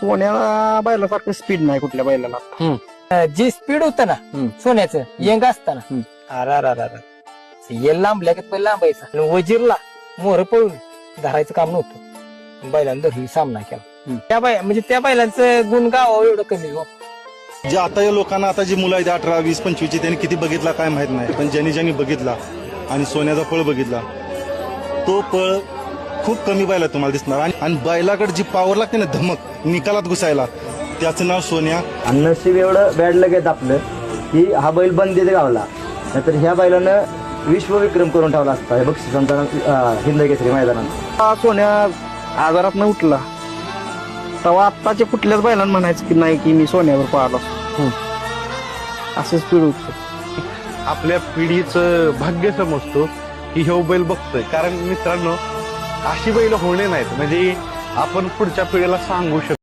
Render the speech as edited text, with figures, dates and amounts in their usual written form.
सोन्याला बैलासारखं स्पीड नाही कुठल्या बैलाला. जे स्पीड होतं ना सोन्याचं यंग असताना येल लांबल्या की पहिले लांबायचा आणि वजीरला मोर पळून धरायचं काम नव्हतं. बैलांनी धरली सामना केला. त्या म्हणजे त्या बैलांचं गुण गावावं एवढं कमी हो. जे आता या लोकांना आता जी मुलं आहेत 18, 20, 25 त्यांनी किती बघितला काय माहित नाही, पण ज्यांनी बघितला आणि सोन्याचा पळ बघितला तो पळ खूप कमी बैला तुम्हाला दिसणार. आणि बैलाकडे जी पॉवर लागते ना धमक निकालात घुसायला, त्याचं नाव सोन्या. आणि नशीब एवढं बॅड लगेच आपलं की हा बैल बंदीत गावला, नाहीतर ह्या बैलानं विश्वविक्रम करून ठेवला असता बक्षिसांचा हिंद केसरी मैदानात. सोन्या आजारात न उठला तेव्हा आत्ताच्या कुठल्याच बैलांना म्हणायचं की नाही की मी सोन्यावर पळालो असं स्पीड होतं. आपल्या पिढीचं भाग्य समजतो की हे बैल बघतोय. कारण मित्रांनो अशी बैल होणे नाहीत म्हणजे आपण पुढच्या पिढीला सांगू शकतो.